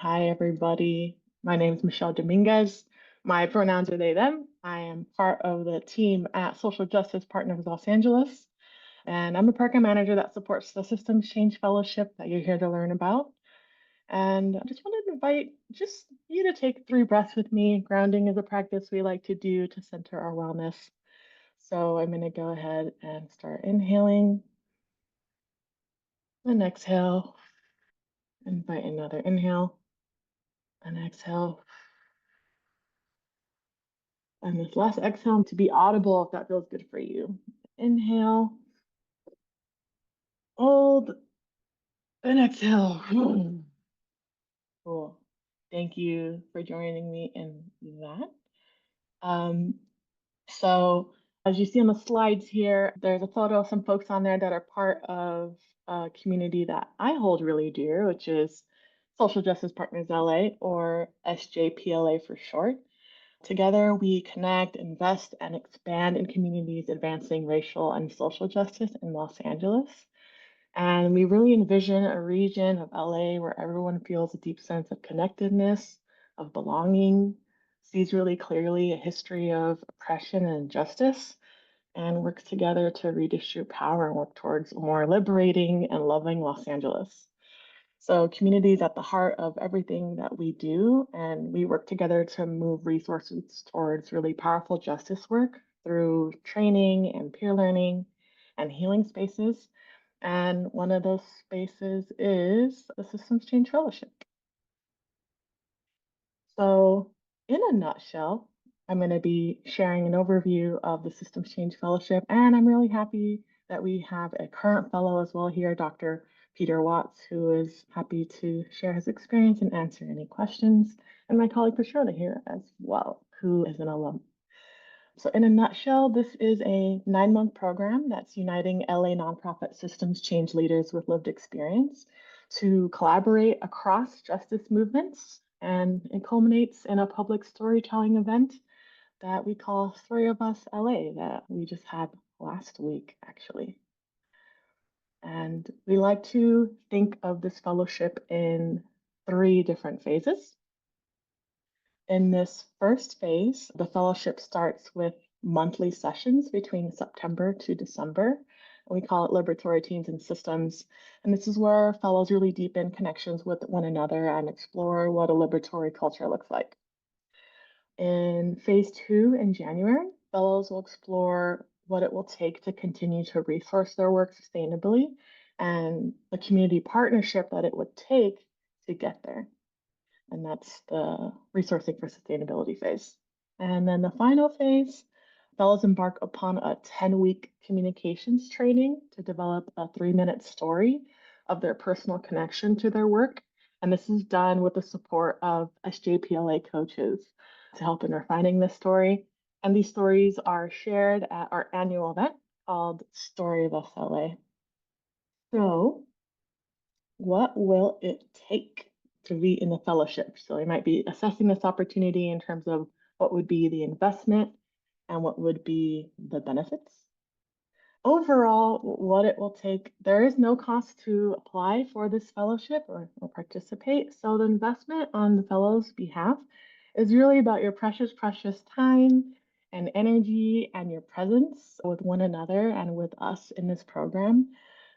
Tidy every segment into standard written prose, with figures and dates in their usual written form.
Hi, everybody. My name is Michelle Dominguez. My pronouns are they, them. I am part of the team at Social Justice Partners Los Angeles, and I'm a program manager that supports the Systems Change Fellowship that you're here to learn about. And I just wanted to invite just you to take 3 breaths with me. Grounding is a practice we like to do to center our wellness. So I'm going to go ahead and start inhaling and exhale. Invite another inhale and exhale. And this last exhale to be audible if that feels good for you. Inhale, hold, and exhale. Cool. Thank you for joining me in that. Um, so, as you see on the slides here, there's a photo of some folks on there that are part of a community that I hold really dear, which is Social Justice Partners LA, or SJPLA for short. Together, we connect, invest, and expand in communities advancing racial and social justice in Los Angeles. And we really envision a region of LA where everyone feels a deep sense of connectedness, of belonging, sees really clearly a history of oppression and injustice, and works together to redistribute power and work towards a more liberating and loving Los Angeles. So community is at the heart of everything that we do, and we work together to move resources towards really powerful justice work through training and peer learning and healing spaces. And one of those spaces is the Systems Change Fellowship. So, in a nutshell, I'm going to be sharing an overview of the Systems Change Fellowship, and I'm really happy that we have a current fellow as well here, Dr. Peter Watts, who is happy to share his experience and answer any questions, and my colleague Prashona here as well, who is an alum. So, in a nutshell, this is a 9-month program that's uniting LA nonprofit systems change leaders with lived experience to collaborate across justice movements. And it culminates in a public storytelling event that we call Story of Us LA that we just had last week, actually. And we like to think of this fellowship in 3 different phases. In this first phase, the fellowship starts with monthly sessions between September to December. We call it Liberatory Teams and Systems. And this is where fellows really deepen connections with one another and explore what a liberatory culture looks like. In phase 2 in January, fellows will explore what it will take to continue to resource their work sustainably and the community partnership that it would take to get there. And that's the resourcing for sustainability phase. And then the final phase, fellows embark upon a 10-week communications training to develop a 3-minute story of their personal connection to their work. And this is done with the support of SJPLA coaches to help in refining this story. And these stories are shared at our annual event called Story of Us LA. So, what will it take to be in the fellowship? So we might be assessing this opportunity in terms of what would be the investment and what would be the benefits. Overall, what it will take, there is no cost to apply for this fellowship or participate. So the investment on the fellow's behalf is really about your precious, precious time and energy and your presence with one another and with us in this program.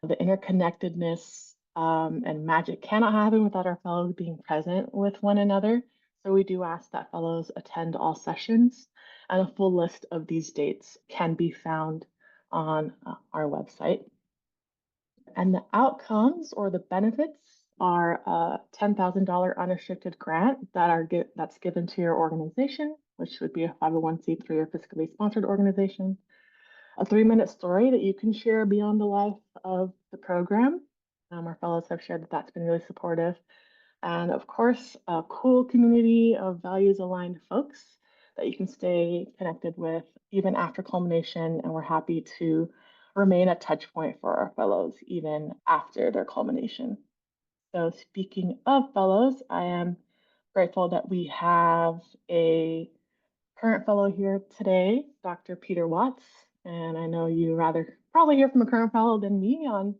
The interconnectedness and magic cannot happen without our fellows being present with one another. So we do ask that fellows attend all sessions, and a full list of these dates can be found on our website. And the outcomes or the benefits are a $10,000 unrestricted grant that's given to your organization, which would be a 501c3 or fiscally sponsored organization. A 3-minute story that you can share beyond the life of the program. Our fellows have shared that that's been really supportive. And of course, a cool community of values aligned folks that you can stay connected with even after culmination. And we're happy to remain a touch point for our fellows even after their culmination. So speaking of fellows, I am grateful that we have a current fellow here today, Dr. Peter Watts. And I know you rather probably hear from a current fellow than me on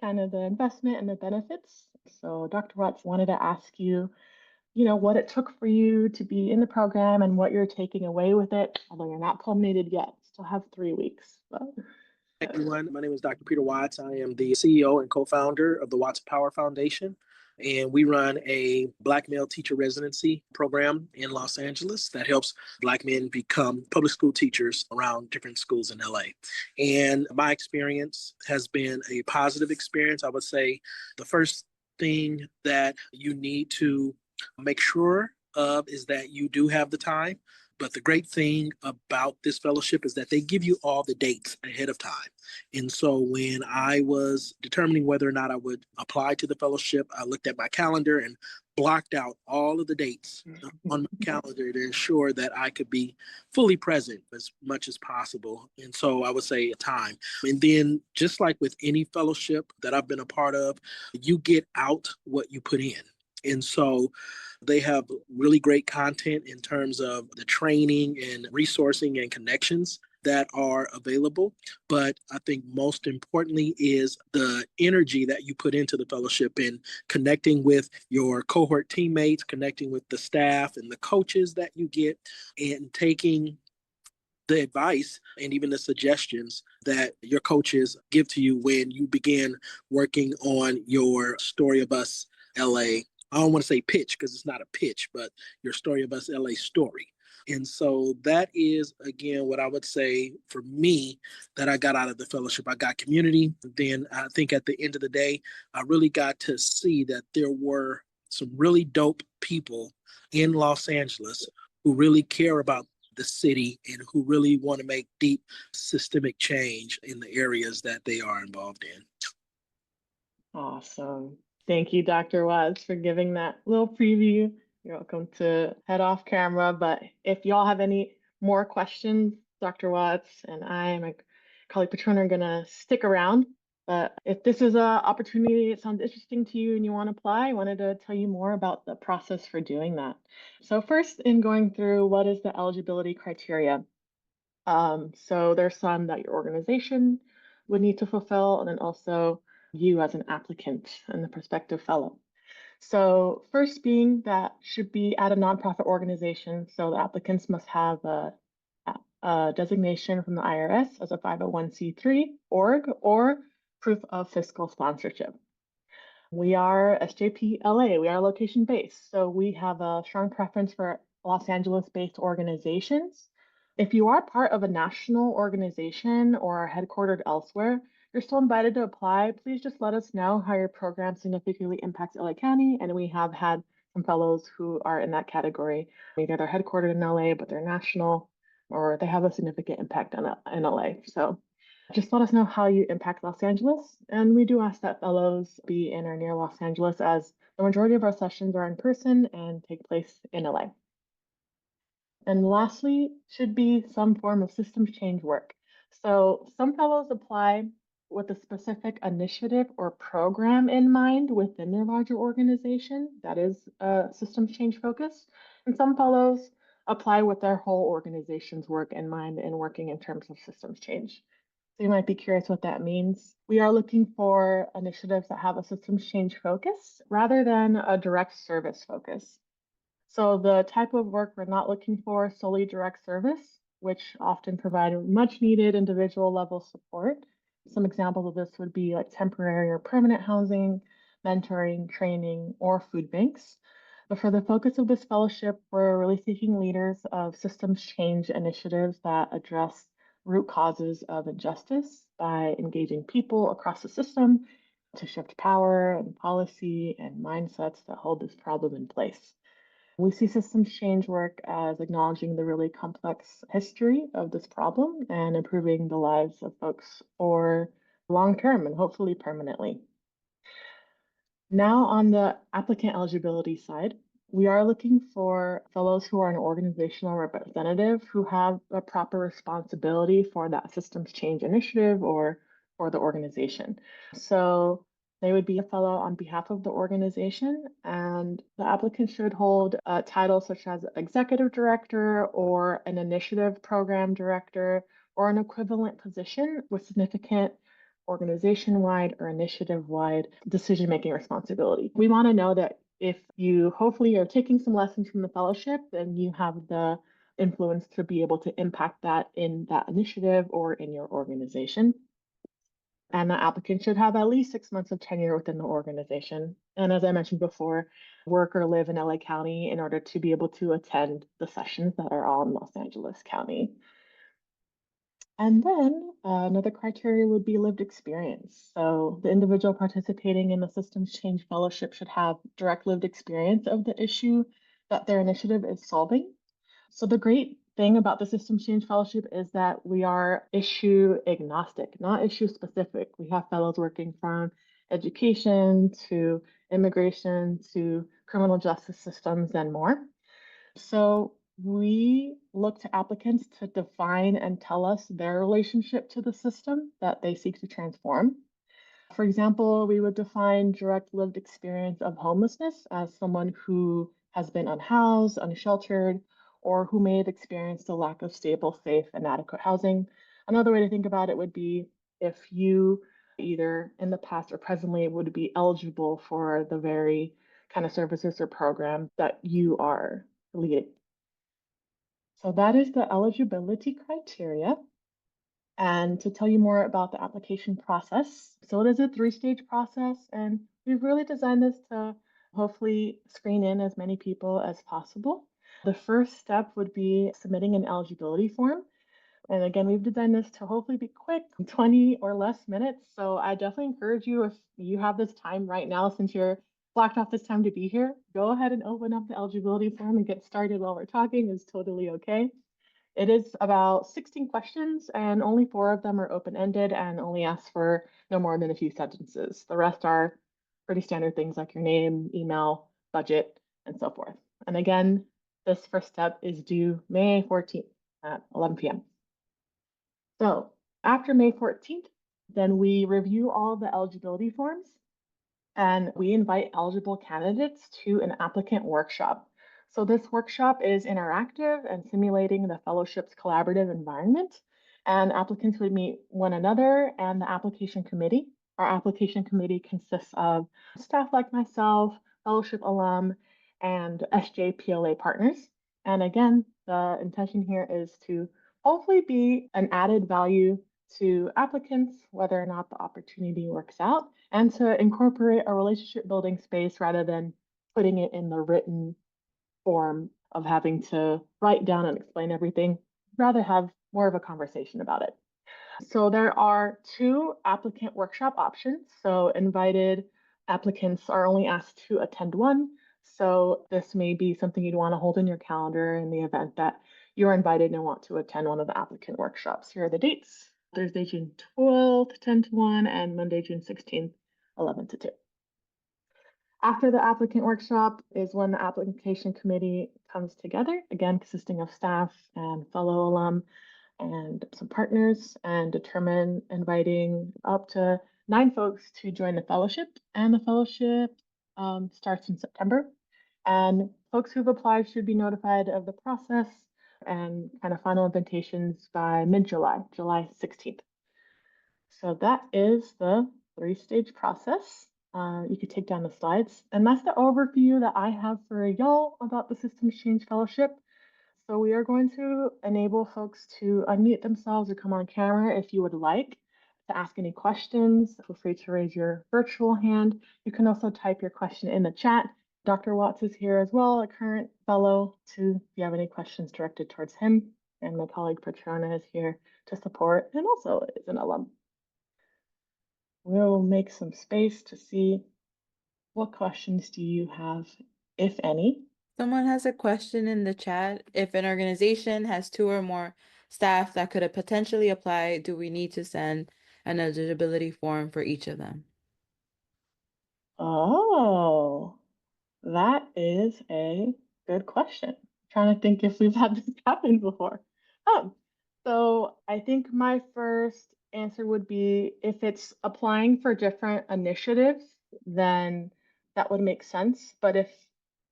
kind of the investment and the benefits. So Dr. Watts wanted to ask you what it took for you to be in the program and what you're taking away with it, although you're not culminated yet. Still have 3 weeks. But Everyone. My name is Dr. Peter Watts. I am the CEO and co-founder of the Watts Power Foundation, and we run a Black male teacher residency program in Los Angeles that helps Black men become public school teachers around different schools in LA. And my experience has been a positive experience. I would say the first thing that you need to make sure of is that you do have the time. But the great thing about this fellowship is that they give you all the dates ahead of time. And so when I was determining whether or not I would apply to the fellowship, I looked at my calendar and blocked out all of the dates on my calendar to ensure that I could be fully present as much as possible. And so I would say time. And then just like with any fellowship that I've been a part of, you get out what you put in. And so they have really great content in terms of the training and resourcing and connections that are available. But I think most importantly is the energy that you put into the fellowship and connecting with your cohort teammates, connecting with the staff and the coaches that you get, and taking the advice and even the suggestions that your coaches give to you when you begin working on your Story of Us LA. I don't want to say pitch because it's not a pitch, but your Story of Us LA story. And so that is, again, what I would say for me that I got out of the fellowship. I got community. Then I think at the end of the day, I really got to see that there were some really dope people in Los Angeles who really care about the city and who really want to make deep systemic change in the areas that they are involved in. awesome. Thank you, Dr. Watts, for giving that little preview. You're welcome to head off camera, but if y'all have any more questions, Dr. Watts and I and my colleague Patrona are gonna stick around. But if this is an opportunity that sounds interesting to you and you want to apply, I wanted to tell you more about the process for doing that. So first, in going through what is the eligibility criteria. So there's some that your organization would need to fulfill, and then also you as an applicant and the prospective fellow. So first being that should be at a nonprofit organization. So the applicants must have a designation from the IRS as a 501c3 org or proof of fiscal sponsorship. We are SJPLA, we are location based. So we have a strong preference for Los Angeles based organizations. If you are part of a national organization or are headquartered elsewhere, you're still invited to apply. Please just let us know how your program significantly impacts LA County. And we have had some fellows who are in that category. Either they're headquartered in LA, but they're national, or they have a significant impact in LA. So just let us know how you impact Los Angeles. And we do ask that fellows be in or near Los Angeles, as the majority of our sessions are in person and take place in LA. And lastly, should be some form of systems change work. So some fellows apply with a specific initiative or program in mind within their larger organization that is systems change focused. And some fellows apply with their whole organization's work in mind and working in terms of systems change. So you might be curious what that means. We are looking for initiatives that have a systems change focus rather than a direct service focus. So the type of work we're not looking for solely direct service, which often provide much needed individual level support. Some examples of this would be like temporary or permanent housing, mentoring, training, or food banks. But for the focus of this fellowship, we're really seeking leaders of systems change initiatives that address root causes of injustice by engaging people across the system to shift power and policy and mindsets that hold this problem in place. We see systems change work as acknowledging the really complex history of this problem and improving the lives of folks for long term and hopefully permanently. Now, on the applicant eligibility side, we are looking for fellows who are an organizational representative who have a proper responsibility for that systems change initiative or for the organization. So they would be a fellow on behalf of the organization, and the applicant should hold a title such as executive director or an initiative program director or an equivalent position with significant organization-wide or initiative-wide decision-making responsibility. We want to know that if you hopefully are taking some lessons from the fellowship, then you have the influence to be able to impact that in that initiative or in your organization. And the applicant should have at least 6 months of tenure within the organization. And as I mentioned before, work or live in LA County in order to be able to attend the sessions that are all in Los Angeles County. And then another criteria would be lived experience. So the individual participating in the Systems Change Fellowship should have direct lived experience of the issue that their initiative is solving. So the great thing about the Systems Change Fellowship is that we are issue agnostic, not issue specific. We have fellows working from education to immigration to criminal justice systems and more. So we look to applicants to define and tell us their relationship to the system that they seek to transform. For example, we would define direct lived experience of homelessness as someone who has been unhoused, unsheltered, or who may have experienced a lack of stable, safe, and adequate housing. Another way to think about it would be if you either in the past or presently would be eligible for the very kind of services or program that you are leading. So that is the eligibility criteria. And to tell you more about the application process, so it is a three-stage process, and we've really designed this to hopefully screen in as many people as possible. The first step would be submitting an eligibility form. And again, we've designed this to hopefully be quick, 20 or less minutes. So I definitely encourage you, if you have this time right now, since you're blocked off this time to be here, go ahead and open up the eligibility form and get started while we're talking. It's totally okay. It is about 16 questions, and only 4 of them are open-ended and only ask for no more than a few sentences. The rest are pretty standard things like your name, email, budget, and so forth. And again, this first step is due May 14th at 11 p.m. So after May 14th, then we review all of the eligibility forms and we invite eligible candidates to an applicant workshop. So this workshop is interactive and simulating the fellowship's collaborative environment, and applicants would meet one another and the application committee. Our application committee consists of staff like myself, fellowship alum, and SJPLA partners. And again, the intention here is to hopefully be an added value to applicants, whether or not the opportunity works out, and to incorporate a relationship building space rather than putting it in the written form of having to write down and explain everything, rather have more of a conversation about it. So there are 2 applicant workshop options. So invited applicants are only asked to attend one. So this may be something you'd want to hold in your calendar in the event that you're invited and want to attend one of the applicant workshops. Here are the dates: Thursday, June 12th, 10 to 1, and Monday, June 16th, 11 to 2. After the applicant workshop is when the application committee comes together, again, consisting of staff and fellow alum and some partners, and determine inviting up to 9 folks to join the fellowship. And the fellowship starts in September. And folks who've applied should be notified of the process and kind of final invitations by mid-July, July 16th. So that is the 3-stage process. You could take down the slides. And that's the overview that I have for y'all about the Systems Change Fellowship. So we are going to enable folks to unmute themselves or come on camera if you would like to ask any questions. Feel free to raise your virtual hand. You can also type your question in the chat. Dr. Watts is here as well, a current fellow, if you have any questions directed towards him. And my colleague Patrona is here to support and also is an alum. We'll make some space to see what questions do you have, if any. Someone has a question in the chat. If an organization has 2 or more staff that could potentially apply, do we need to send an eligibility form for each of them? Oh, that is a good question. Trying to think if we've had this happen before. So I think my first answer would be if it's applying for different initiatives, then that would make sense. But if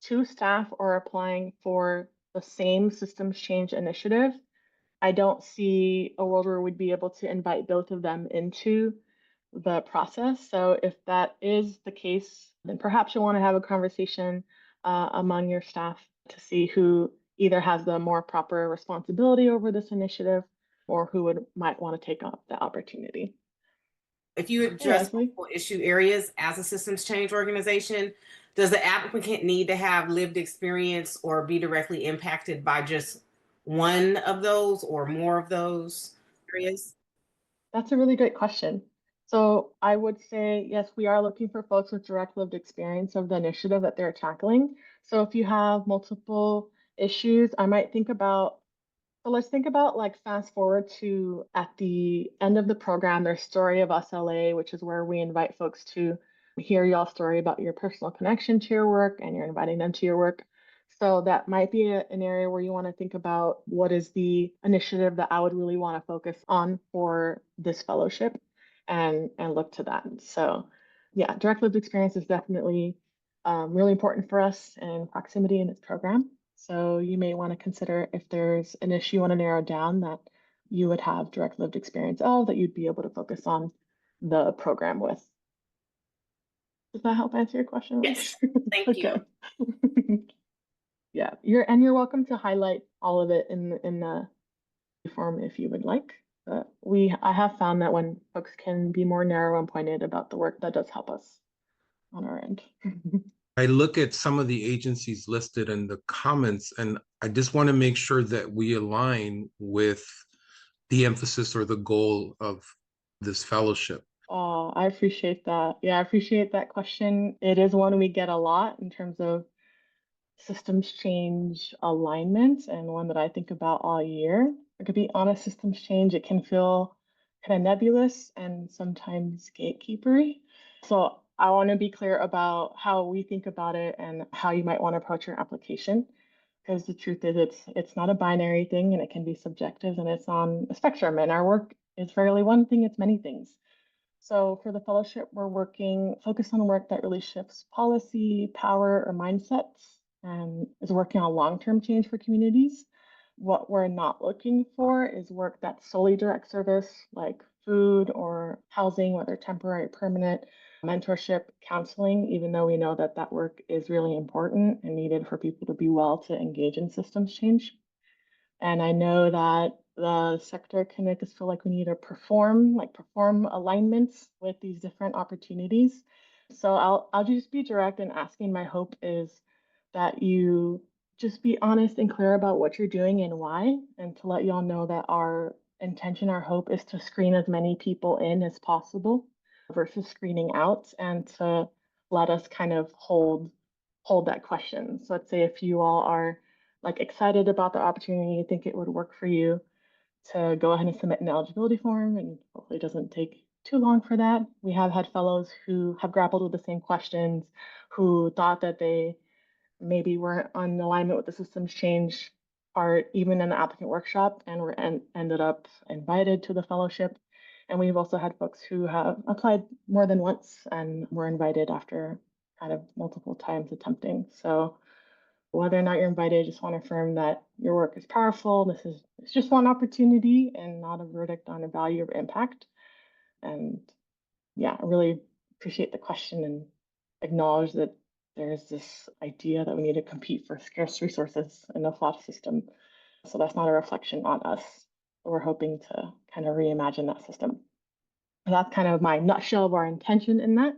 2 staff are applying for the same systems change initiative, I don't see a world where we'd be able to invite both of them into the process. So if that is the case, then perhaps you'll want to have a conversation among your staff to see who either has the more proper responsibility over this initiative or who might want to take up the opportunity. If you Hey, address Leslie. multiple issue areas as a systems change organization, does the applicant need to have lived experience or be directly impacted by just one of those or more of those areas? That's a really great question. So I would say, yes, we are looking for folks with direct lived experience of the initiative that they're tackling. So if you have multiple issues, I might think about, so let's think about like fast forward to at the end of the program, there's Story of SLA, which is where we invite folks to hear y'all's story about your personal connection to your work and you're inviting them to your work. So that might be an area where you want to think about what is the initiative that I would really want to focus on for this fellowship and look to that. So yeah, direct lived experience is definitely really important for us in proximity in this program. So you may want to consider if there's an issue you want to narrow down that you would have direct lived experience of that you'd be able to focus on the program with. Does that help answer your question? Yes, thank Okay. you. Yeah, you're welcome to highlight all of it in the form if you would like. But I have found that when folks can be more narrow and pointed about the work, that does help us on our end. I look at some of the agencies listed in the comments, and I just want to make sure that we align with the emphasis or the goal of this fellowship. Oh, I appreciate that. Yeah, I appreciate that question. It is one we get a lot in terms of systems change alignment and one that I think about all year. To be honest, systems change, it can feel kind of nebulous and sometimes gatekeepery. So I want to be clear about how we think about it and how you might want to approach your application. Because the truth is it's not a binary thing and it can be subjective and it's on a spectrum. And our work is rarely one thing, it's many things. So for the fellowship, we're working focused on work that really shifts policy, power, or mindsets, and is working on long-term change for communities. What we're not looking for is work that's solely direct service, like food or housing, whether temporary or permanent, mentorship, counseling, even though we know that that work is really important and needed for people to be well to engage in systems change. And I know that the sector can make us feel like we need to perform alignments with these different opportunities. So I'll just be direct in asking. My hope is that you just be honest and clear about what you're doing and why, and to let y'all know that our intention, our hope is to screen as many people in as possible versus screening out, and to let us kind of hold that question. So let's say if you all are like excited about the opportunity, you think it would work for you to go ahead and submit an eligibility form, and hopefully it doesn't take too long for that. We have had fellows who have grappled with the same questions, who thought that they maybe weren't on alignment with the systems change part, even in the applicant workshop, and ended up invited to the fellowship. And we've also had folks who have applied more than once and were invited after kind of multiple times attempting. So whether or not you're invited, I just want to affirm that your work is powerful. It's just one opportunity and not a verdict on a value or impact. And yeah, I really appreciate the question and acknowledge that there's this idea that we need to compete for scarce resources in the FLOT system. So that's not a reflection on us. We're hoping to kind of reimagine that system. And that's kind of my nutshell of our intention in that.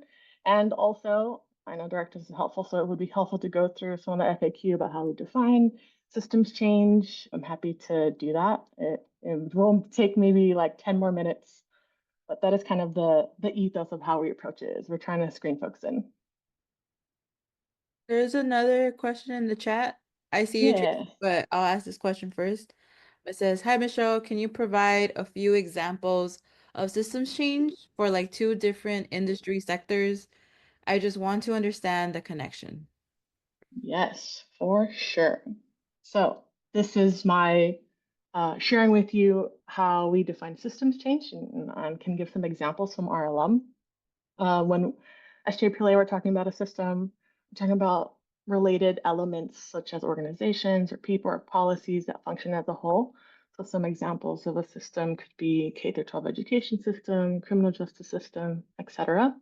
And also, I know directives is helpful, so it would be helpful to go through some of the FAQ about how we define systems change. I'm happy to do that. It will take maybe like 10 more minutes, but that is kind of the ethos of how we approach it. Is we're trying to screen folks in. There's another question in the chat. I see you, Yeah. Tracy, but I'll ask this question first. It says, "Hi, Michelle. Can you provide a few examples of systems change for like two different industry sectors? I just want to understand the connection." Yes, for sure. So this is my sharing with you how we define systems change and can give some examples from our alum. When SJPLA, we're talking about a system, we're talking about related elements such as organizations or people or policies that function as a whole. So some examples of a system could be K through 12 education system, criminal justice system, etc.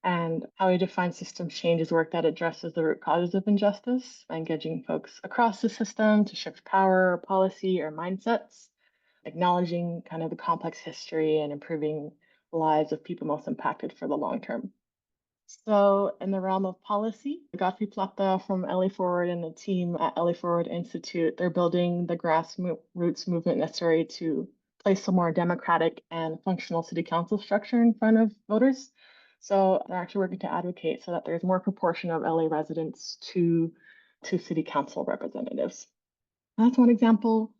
And how we define system change is work that addresses the root causes of injustice by engaging folks across the system to shift power, policy, or mindsets, acknowledging kind of the complex history and improving the lives of people most impacted for the long term. So, in the realm of policy, Godfrey Plata from LA Forward and the team at LA Forward Institute, they're building the grassroots movement necessary to place a more democratic and functional city council structure in front of voters. So, they're actually working to advocate so that there's more proportion of LA residents to city council representatives. That's one example.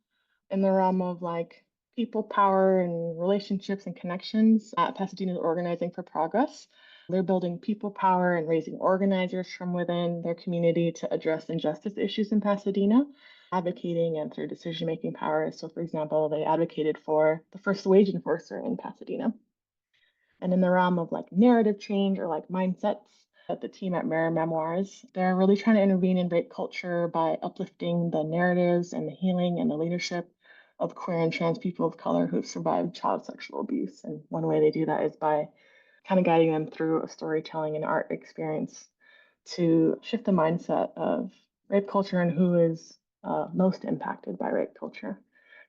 In the realm of like people power and relationships and connections at Pasadena's Organizing for Progress. They're building people power and raising organizers from within their community to address injustice issues in Pasadena, advocating and through decision-making power. So for example, they advocated for the first wage enforcer in Pasadena. And in the realm of like narrative change or like mindsets, at the team at Mirror Memoirs, they're really trying to intervene in rape culture by uplifting the narratives and the healing and the leadership of queer and trans people of color who've survived child sexual abuse. And one way they do that is by kind of guiding them through a storytelling and art experience to shift the mindset of rape culture and who is most impacted by rape culture.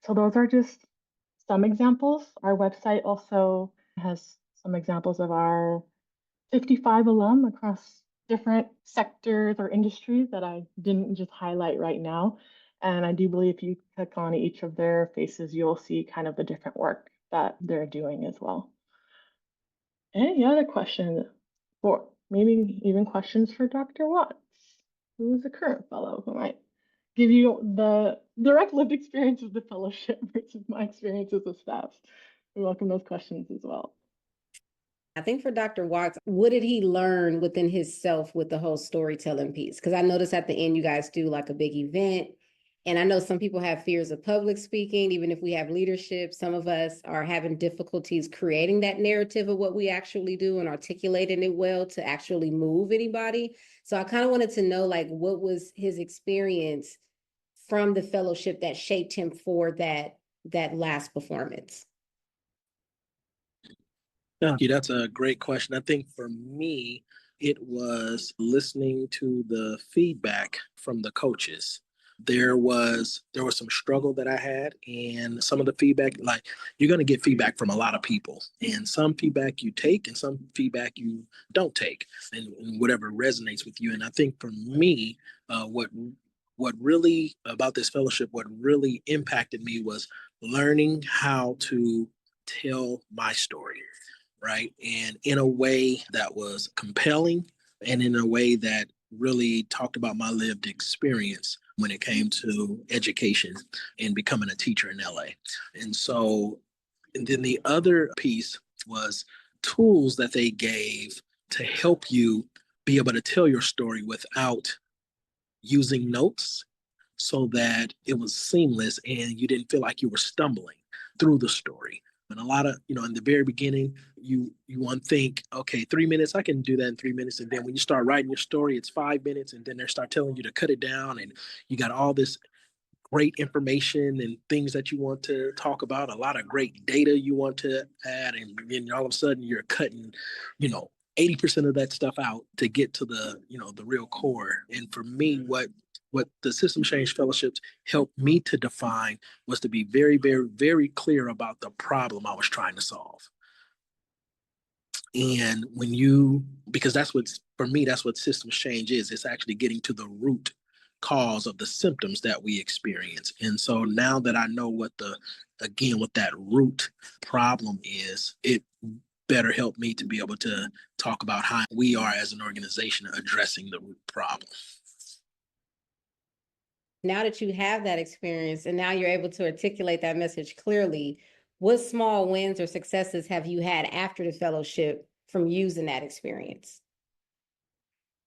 So those are just some examples. Our website also has some examples of our 55 alum across different sectors or industries that I didn't just highlight right now. And I do believe if you click on each of their faces, you'll see kind of the different work that they're doing as well. Any other questions, or maybe even questions for Dr. Watts, who is a current fellow, who might give you the direct lived experience of the fellowship versus my experience as a staff. We welcome those questions as well. I think for Dr. Watts, what did he learn within himself with the whole storytelling piece? Because I noticed at the end you guys do like a big event. And I know some people have fears of public speaking, even if we have leadership. Some of us are having difficulties creating that narrative of what we actually do and articulating it well to actually move anybody. So I kind of wanted to know, like, what was his experience from the fellowship that shaped him for that last performance? Thank you. That's a great question. I think for me, it was listening to the feedback from the coaches. There was some struggle that I had, and some of the feedback, like you're going to get feedback from a lot of people, and some feedback you take and some feedback you don't take, and whatever resonates with you. And I think for me, what really about this fellowship, what really impacted me was learning how to tell my story, right? And in a way that was compelling and in a way that really talked about my lived experience when it came to education and becoming a teacher in LA. And so, and then the other piece was tools that they gave to help you be able to tell your story without using notes so that it was seamless and you didn't feel like you were stumbling through the story. And a lot of, in the very beginning, you want to think, okay, 3 minutes, I can do that in 3 minutes. And then when you start writing your story, it's 5 minutes. And then they start telling you to cut it down. And you got all this great information and things that you want to talk about, a lot of great data you want to add. And then all of a sudden you're cutting, 80% of that stuff out to get to the, the real core. And for me, what the System Change Fellowships helped me to define was to be very, very, very clear about the problem I was trying to solve. And because for me, that's what systems change is. It's actually getting to the root cause of the symptoms that we experience. And so now that I know what that root problem is, it better help me to be able to talk about how we are as an organization addressing the root problem. Now that you have that experience and now you're able to articulate that message clearly, what small wins or successes have you had after the fellowship from using that experience?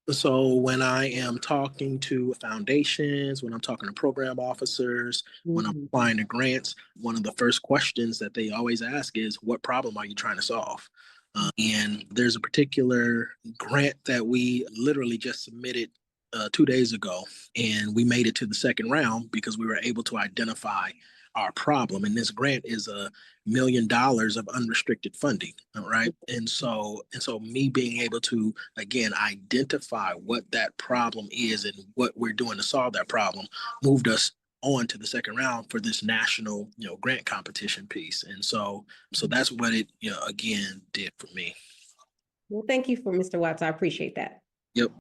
So when I am talking to foundations, when I'm talking to program officers, when I'm applying to grants, one of the first questions that they always ask is, what problem are you trying to solve? And there's a particular grant that we literally just submitted 2 days ago, and we made it to the second round because we were able to identify our problem. And this grant is $1 million of unrestricted funding, all right? And so me being able to, again, identify what that problem is and what we're doing to solve that problem moved us on to the second round for this national, grant competition piece. And so that's what it, again, did for me. Well, thank you for Mr. Watts. I appreciate that. Yep.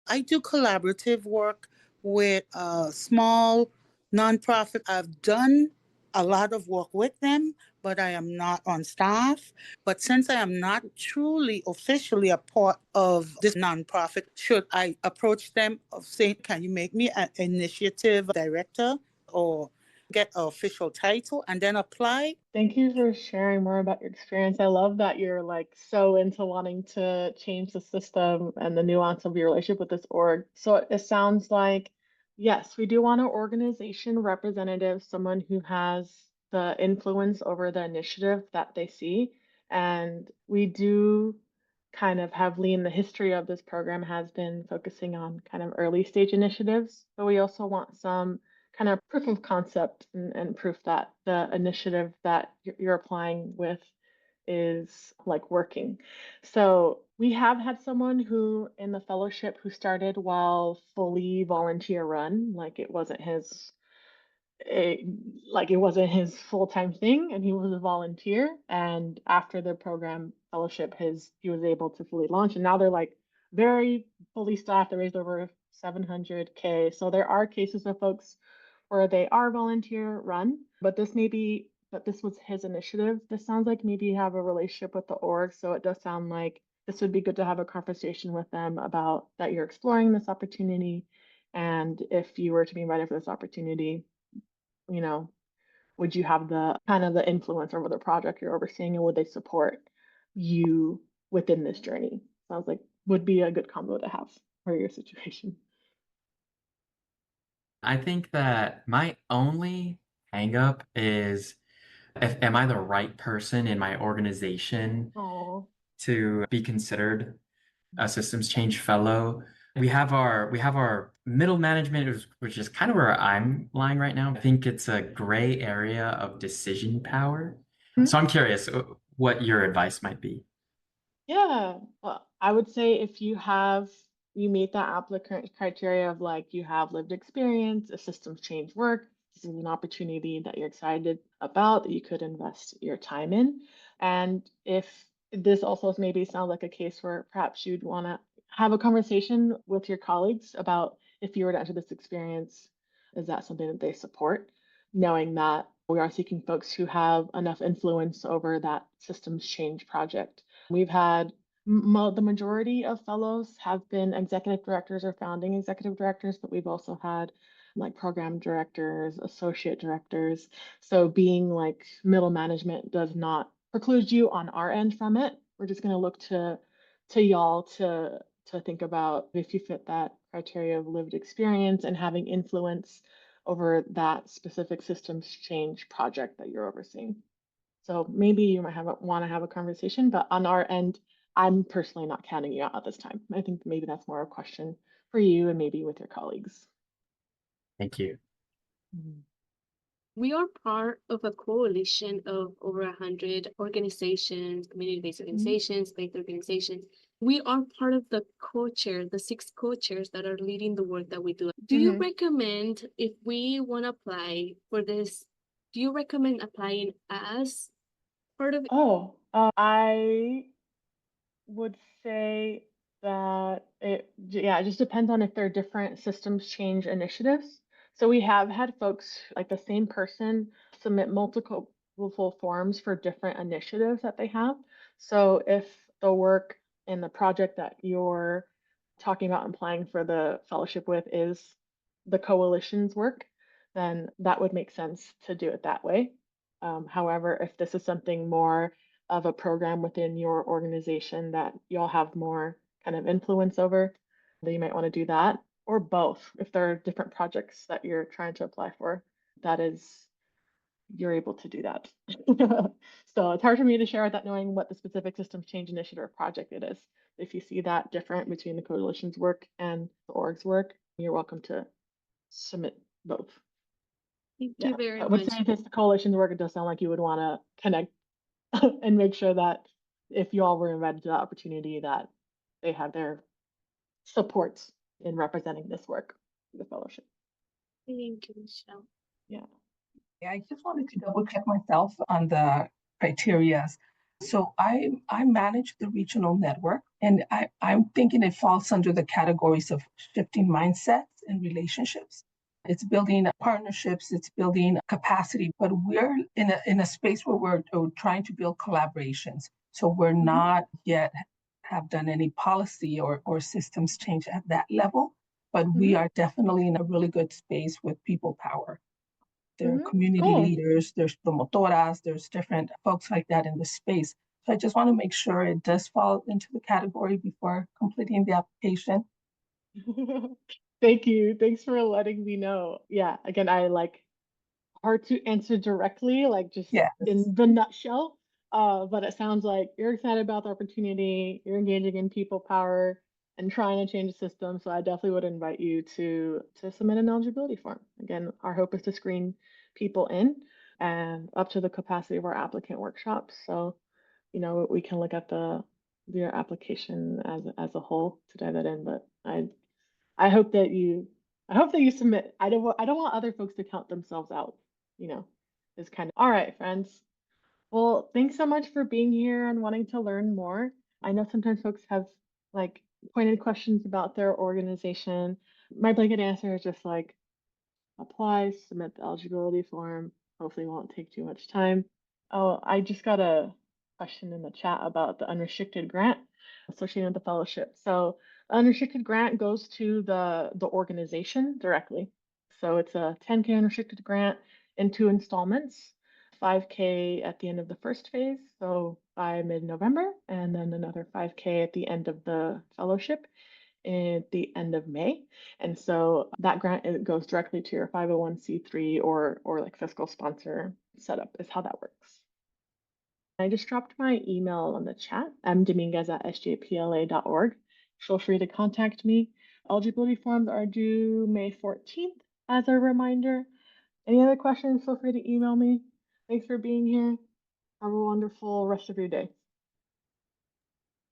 I do collaborative work with a small nonprofit. I've done a lot of work with them, but I am not on staff. But since I am not truly officially a part of this nonprofit, should I approach them of saying, can you make me an initiative director or get an official title and then apply? Thank you for sharing more about your experience. I love that you're like so into wanting to change the system and the nuance of your relationship with this org. So it sounds like, yes, we do want an organization representative, someone who has the influence over the initiative that they see. And we do kind of heavily in the history of this program has been focusing on kind of early stage initiatives, but we also want some kind of proof of concept and proof that the initiative that you're applying with is like working. So we have had someone who in the fellowship who started while fully volunteer run, like it wasn't his it wasn't his full-time thing and he was a volunteer, and after the program fellowship he was able to fully launch, and now they're like very fully staffed. They raised over 700K. So there are cases of folks where they are volunteer run, but this was his initiative. This sounds like maybe you have a relationship with the org, so it does sound like this would be good to have a conversation with them about that you're exploring this opportunity, and if you were to be invited for this opportunity, would you have the kind of the influence over the project you're overseeing, and would they support you within this journey? Sounds like would be a good combo to have for your situation. I think that my only hang up is am I the right person in my organization Oh, to be considered a systems change fellow? We have our middle management, which is kind of where I'm lying right now. I think it's a gray area of decision power. So I'm curious what your advice might be. yeah. Well, I would say if you meet that applicant criteria of like you have lived experience, a systems change work, this is an opportunity that you're excited about, that you could invest your time in. And if this also maybe sounds like a case where perhaps you'd want to have a conversation with your colleagues about if you were to enter this experience, is that something that they support? Knowing that we are seeking folks who have enough influence over that systems change project. We've had the majority of fellows have been executive directors or founding executive directors, but we've also had like program directors, associate directors. So being like middle management does not preclude you on our end from it. We're just going to look to y'all to think about if you fit that criteria of lived experience and having influence over that specific systems change project that you're overseeing. So maybe you might want to have a conversation, but on our end, I'm personally not counting you out at this time. I think maybe that's more a question for you and maybe with your colleagues. Thank you. We are part of a coalition of over 100 organizations, community-based organizations, faith organizations. We are part of the co-chair, the 6 co-chairs that are leading the work that we do. Do you recommend, if we want to apply for this, do you recommend applying as part of it? Oh, I would say that it just depends on if they're different systems change initiatives. So we have had folks like the same person submit multiple forms for different initiatives that they have. So if the work in the project that you're talking about applying for the fellowship with is the coalition's work, then that would make sense to do it that way. However, if this is something more of a program within your organization that y'all have more kind of influence over, then you might want to do that, or both. If there are different projects that you're trying to apply for, you're able to do that. So it's hard for me to share without knowing what the specific systems change initiative or project it is. If you see that different between the coalition's work and the org's work, you're welcome to submit both. Thank Yeah, you very I would much. say if it's the coalition's work, it does sound like you would want to connect and make sure that if you all were invited to the opportunity, that they have their supports in representing this work, the fellowship. Thank you, Michelle. Yeah. Yeah, I just wanted to double check myself on the criteria. So I manage the regional network, and I'm thinking it falls under the categories of shifting mindsets and relationships. It's building partnerships, it's building capacity, but we're in a space where we're trying to build collaborations. So we're not yet have done any policy or systems change at that level, but we are definitely in a really good space with people power. There are community Cool. leaders, there's promotoras, there's different folks like that in the space. So I just want to make sure it does fall into the category before completing the application. Thank you. Thanks for letting me know. Yeah, again, I like hard to answer directly, like just Yes. in the nutshell. But it sounds like you're excited about the opportunity, you're engaging in people power and trying to change the system. So I definitely would invite you to submit an eligibility form. Again, our hope is to screen people in and up to the capacity of our applicant workshops. So, you know, we can look at your application as a whole to dive that in. But I hope that you submit. I don't want other folks to count themselves out, you know. Is kind of all right, friends. Well, thanks so much for being here and wanting to learn more. I know sometimes folks have like pointed questions about their organization. My blanket answer is just like apply, submit the eligibility form. Hopefully it won't take too much time. Oh, I just got a question in the chat about the unrestricted grant associated with the fellowship. So unrestricted grant goes to the organization directly. So it's a 10K unrestricted grant in 2 installments, 5K at the end of the first phase, so by mid-November, and then another 5K at the end of the fellowship at the end of May. And so that grant it goes directly to your 501c3 or like fiscal sponsor setup is how that works. I just dropped my email on the chat. I'm Dominguez at SJPLA.org. Feel free to contact me. Eligibility forms are due May 14th as a reminder. Any other questions, feel free to email me. Thanks for being here. Have a wonderful rest of your day.